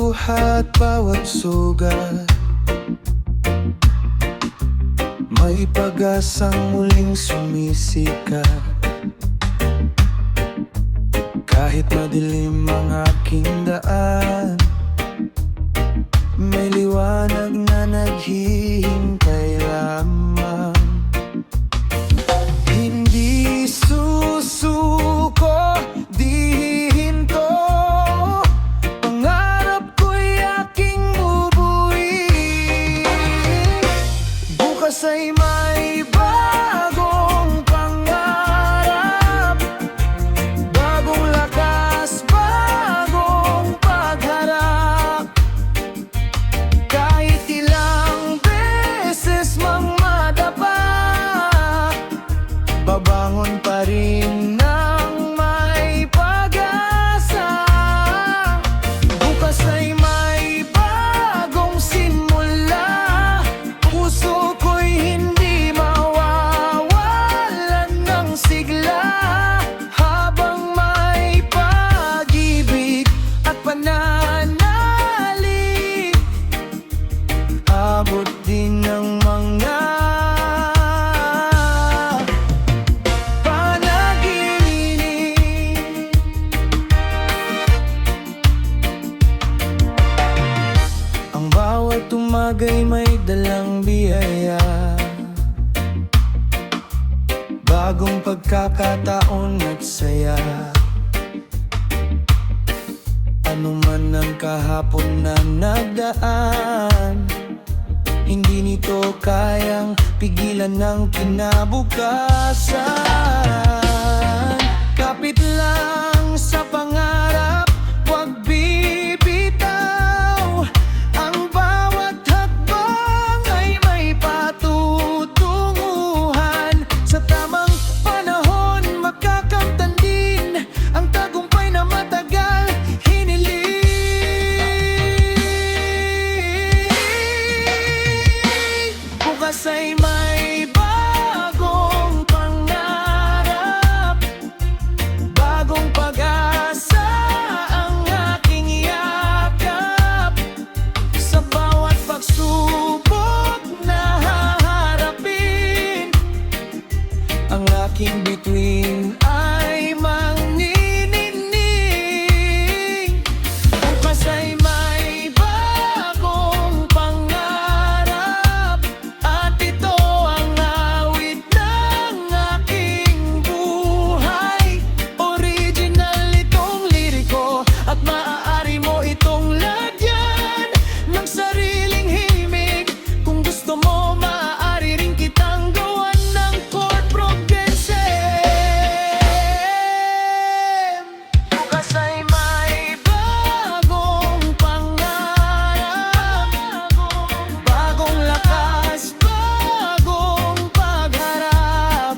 luha at bawat sugat, may pag-asang muling sumisikat. Kahit madilim ang aking daan, may liwanag na naghihintay lamang. Hindi susuko, di hihinto, pangarap ko'y aking bubuin. Bukas ay may bagong pangarap, bagong lakas, bagong pagharap. Kahit ilang beses mang madapa, babangon pa rin ng may pag-asa. Bukas ay may bagong simula, puso ko'y hindi mawawalan ng sigla. Habang may pag-ibig at pananalig, abot din ng mga panaginip. Ang bawat umaga'y may dalang biyaya, bagong pagkakataon at saya. Ano man ang kahapon na nagdaan, hindi nito kayang pigilan ng kinabukasan. Kapit lang sa pangarap, huwag bibitaw. Ang bawat hakbang ay may patutunguhan. Sa tamang panahon, makakamtan din ang tagumpay na matagal hiniling. Bukas ay may bagong pangarap, bagong pag-asa ang aking yakap. Sa bawat pagsubok na haharapin, ang aking bituin ay manginginig. Bukas ay may bagong pangarap, at ito ang awit ng aking buhay. Original itong liriko, at maaari mo itong lagyan ng sariling himig. Kung gusto mo, maaari rin kitang gawan ng chord progressive. Bukas ay may bagong pangarap, bagong lakas, bagong pagharap.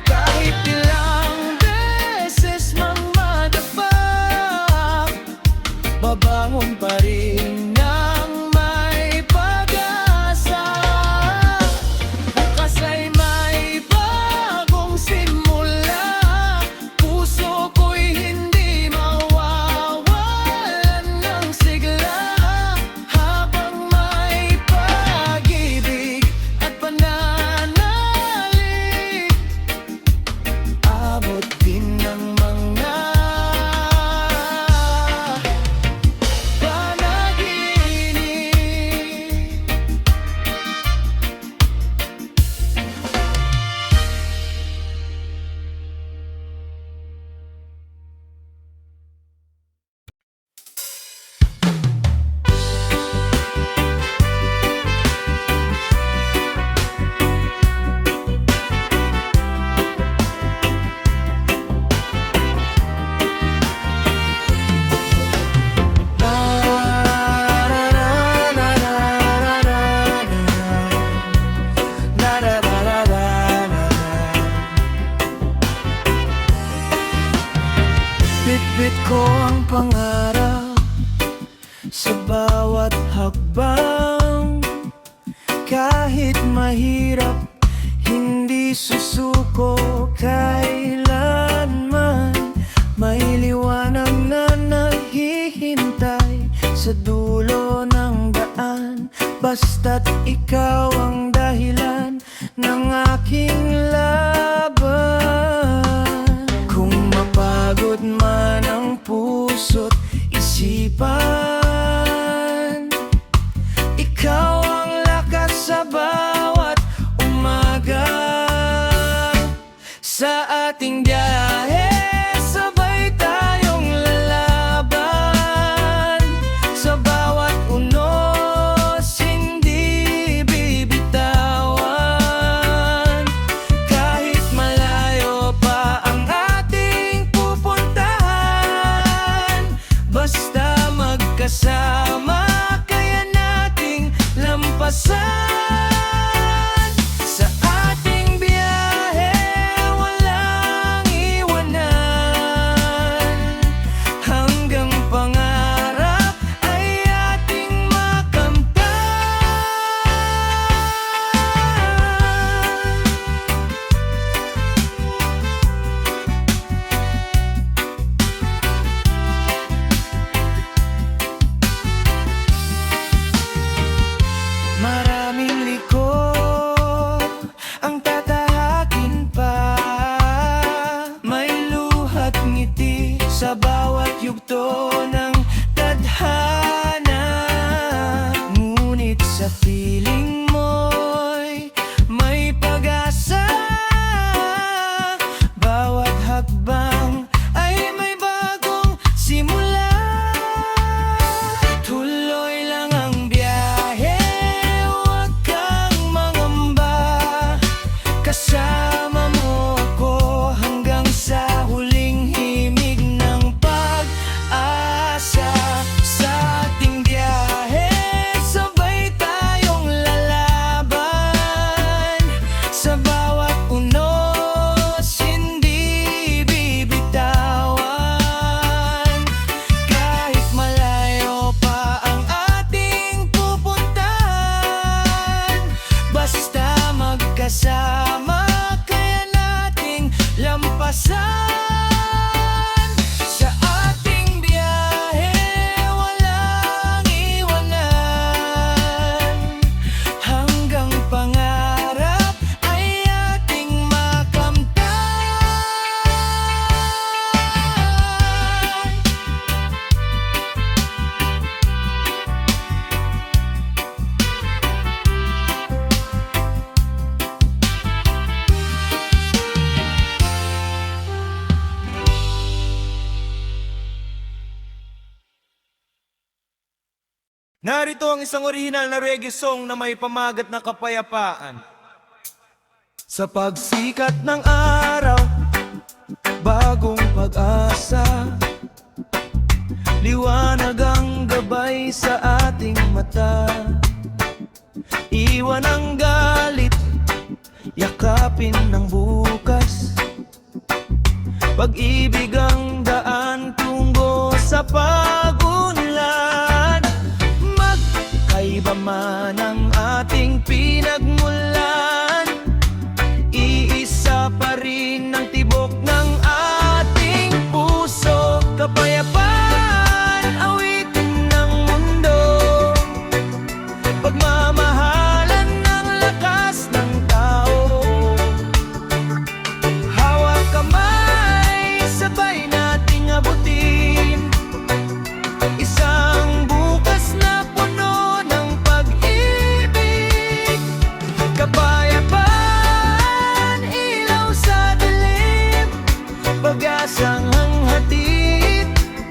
Kahit ilang beses mang madapa, babangon pa rin ng may pag-asa. Bukas ay may bagong simula, puso ko'y hindi mawawalan ng sigla. Habang may pag-ibig at pananalig, abot din ng mga panaginip. Bitbit ko ang pangarap sa bawat hakbang. Kahit mahirap, hindi susuko kailanman. May liwanag na naghihintay sa dulo ng daan, basta't ikaw ang dahilan ng aking laban. Kung mapagod man ang puso't isipan, ikaw ang lakas sa bawat umaga. Sa ating biyahe, sabay tayong lalaban. Sa bawat unos, hindi bibitawan. Kahit malayo pa ang ating pupuntahan, basta magkasama, kaya nating lampasan. Sa ating biyahe, walang iwanan, hanggang pangarap ay ating makamtan. Maraming liko ang tatahakin pa, may luhat ngiti sa bawat yugto ng tadhana. Ngunit sa piling mo'y may pag-asa, bawat hakbang ay may bagong simula. Tuloy lang ang biyahe, huwag kang mangamba. Kasama mo ako hanggang sa huling himig ng pag-asa. Sa ating biyahe, sabay tayong lalaban. Sa bawat unos, hindi bibitawan. Kahit malayo pa ang ating pupuntahan, basta magkasama, kaya nating lampasan. Sa ating biyahe, walang iwanan, hanggang pangarap ay ating makamtan. Narito ang isang orihinal na reggae song na may pamagat na kapayapaan. Sa pagsikat ng araw, bagong pag-asa, liwanag ang gabay sa ating mata. Iwan ang galit, yakapin ng bukas, pag-ibig ang daan tungo sa pag-unlad. Magkaiba man ang ating pinagmulan, iisa pa rin ang tibok ng ating puso. Kapayapaan, awitin ng mundo, pagmamahalan ng lakas ng tao. Hawak kamay, sabay nating abutin isang bukas na puno ng pag-ibig. Kapayapaan, ilaw sa dilim, pag-asang hanghatid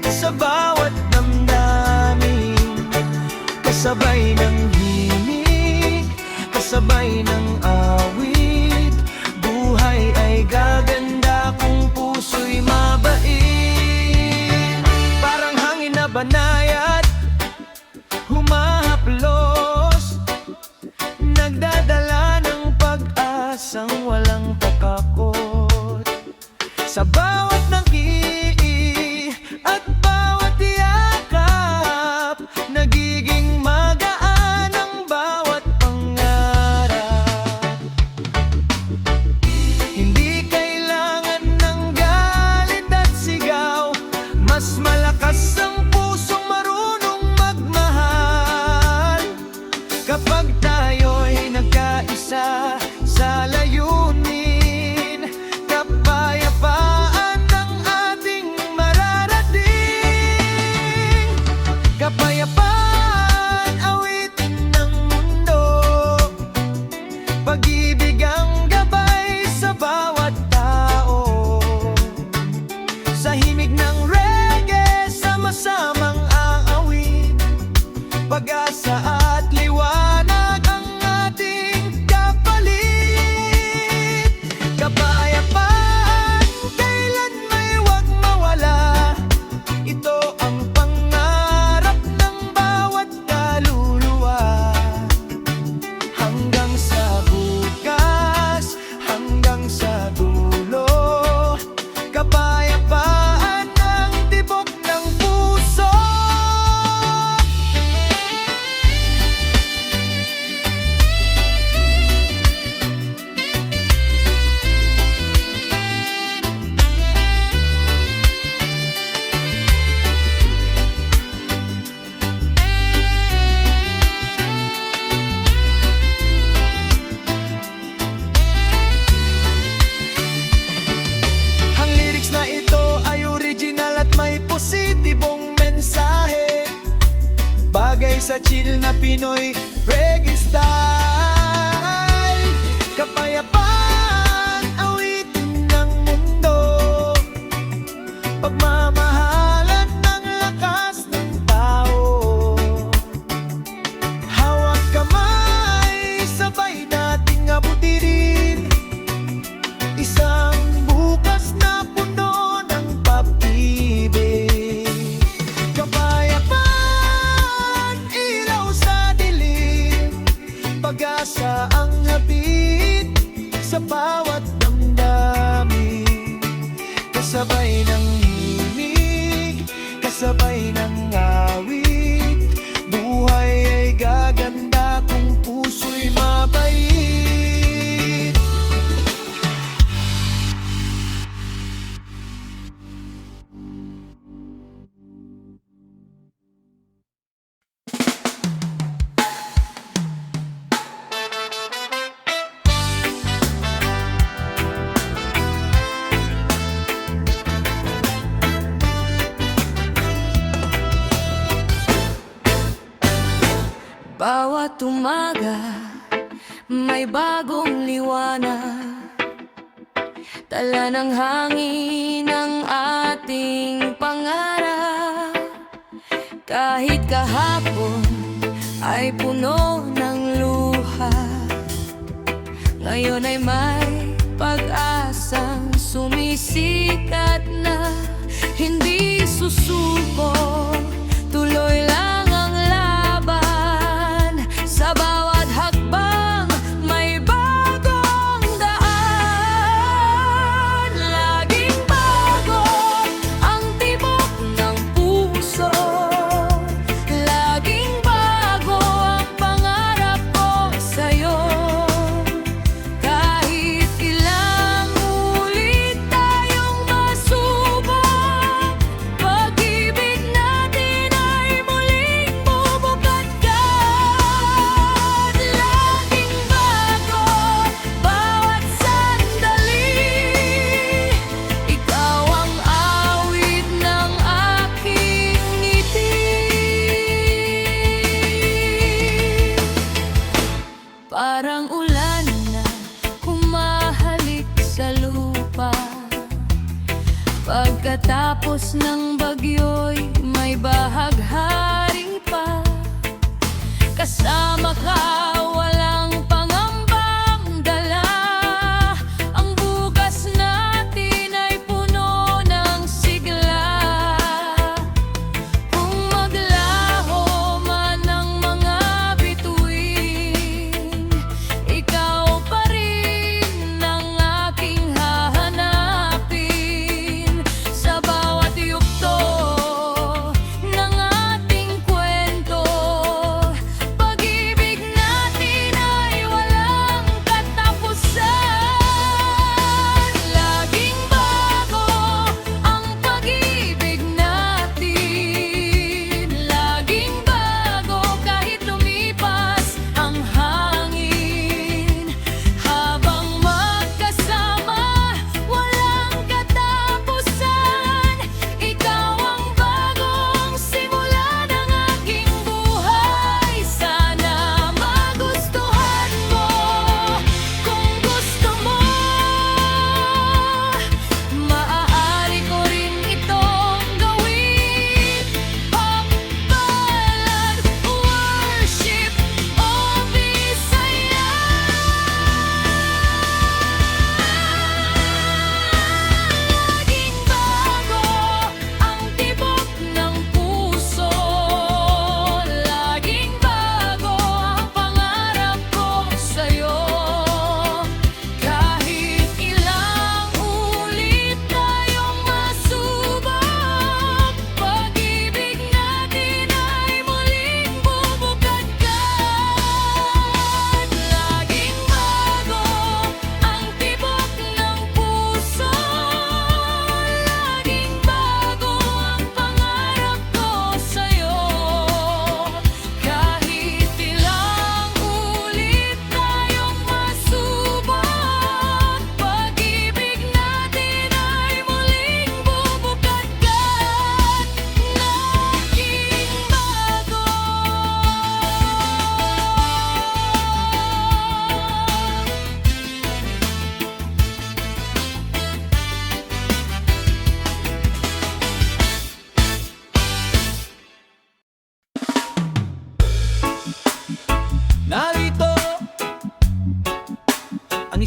sa bawat damdamin. Kasabay ng himig, kasabay ng awit, buhay ay gaganda kung puso'y mabait. Parang hangin na banayad, humahaplos, nagdadala ng pag-asang walang takakot. Sa bawat nanghihi at bawat yakap, nagiging magaan ang bawat pangarap. Hindi kailangan ng galit at sigaw, mas malakas ang pusong marunong magmahal. pag-asa at liwanag ang ating kapalit. Kapayapaan, kailan may huwag mawala. Ito ang pangarap ng bawat kaluluwa. Hanggang sa bukas, hanggang sa dulo, kapayapaan ang tibok ng puso. Ang lyrics na ito ay original at may positibong mensahe. Bagay sa chill na Pinoy reggae style. Kapayapaan, awitin ng mundo. Pagmamahalan ng lakas ng tao. Hawak kamay, sabay nating abutirin isang bukas na puno ng pag-ibig. Kapayapaan, ilaw sa dilim, pag-asa ang habit sa bawat damdamin. Kasabay ng himig, kasabay ng awit, buhay ay gaganda kung puso'y mabait. Bawat umaga may bagong liwanag, tala ng hangin ang ating pangarap. Kahit kahapon ay puno ng luha, ngayon ay may pag-asang sumisikat na hindi susuko. Tuloy lang ang laban, sa bawat hakbang may bagong daan. Laging bago ang tibok ng puso, laging bago ang pangarap ko sa'yo. Kahit ilang ulit tayong masubok, pag-ibig natin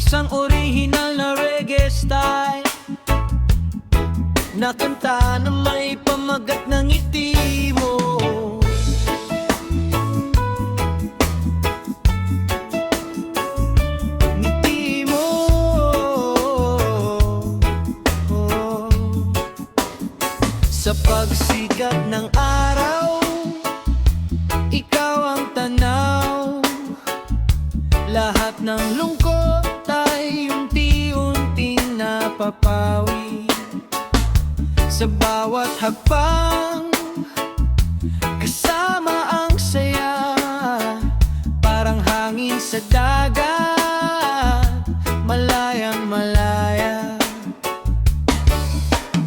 isang original na reggae style na kanta na may pamagat ng ngiti mo. Ngiti mo, sa pagsikat ng araw, ikaw ang tanaw. Lahat ng lungkot ay unti-unting napapawi. Sa bawat hakbang, kasama ang saya. Parang hangin sa dagat, malayang malaya.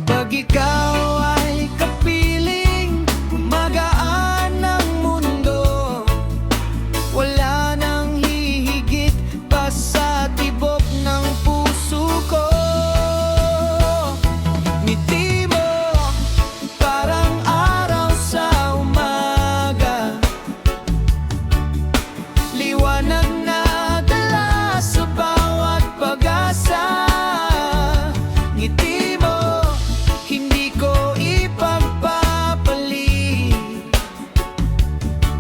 Pag ikaw ay kapiling, gumagaan ang mundo. Wala nang hihigit pa sa tibok ng puso ko. Ngiti mo, parang araw sa umaga. Liwanag na dala sa bawat pag-asa. Ngiti mo, hindi ko ipagpapalit.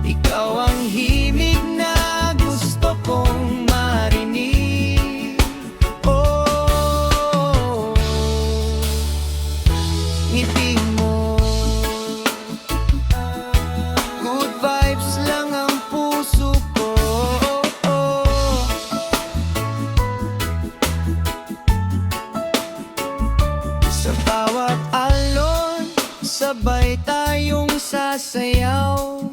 Ikaw ang himig na gusto kong marinig. Oh, ngiti mo, good vibes lang ang puso ko. Sa bawat alon, sabay tayong sasayaw.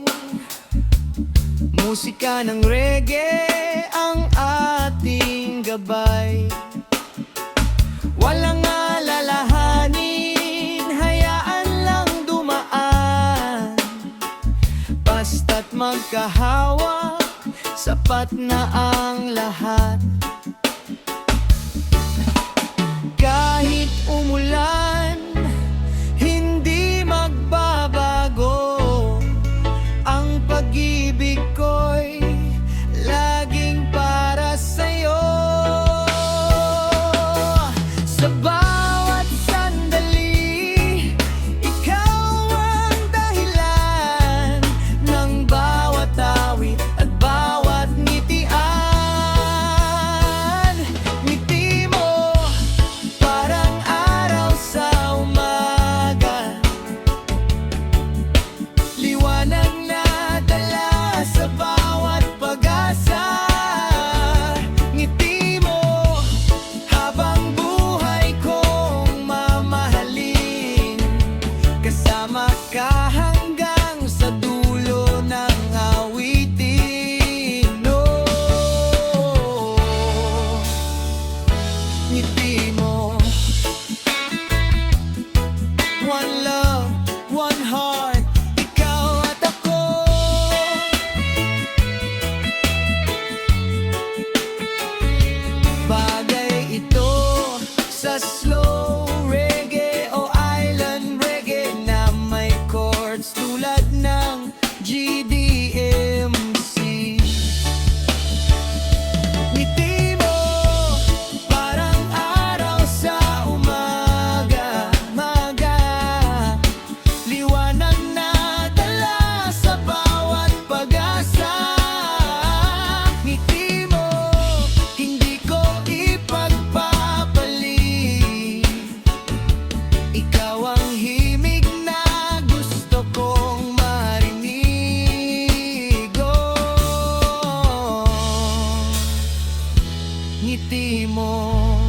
Musika ng reggae ang ating gabay. Walang alalahanin, hayaan lang dumaan. Basta't magkahawa, sapat na ang lahat. Kahit umulan, hindi magbabago. Ang pag-ibig ko'y laging para sa'yo. Sa bawat sandali, ikaw ang dahilan ng bawat awit at bawat ngitian. Ngiti mo, parang araw sa umaga. Liwanag na dala sa bawat pag-asa. Ngiti mo, habang buhay kong mamahalin. Kasama ka hanggang sa dulo ng awitin. Oh, ngiti mo, one love, one heart, ikaw at ako. Bagay ito sa slow reggae o island reggae na may chords tulad ng GDMC. Ngiti mo, parang araw sa umaga, maga. Liwanag na dala sa bawat pag-asa. Ngiti mo, hindi ko ipagpapalit. Ikaw ang himig na gusto kong marinig. Oh, ngiti mo.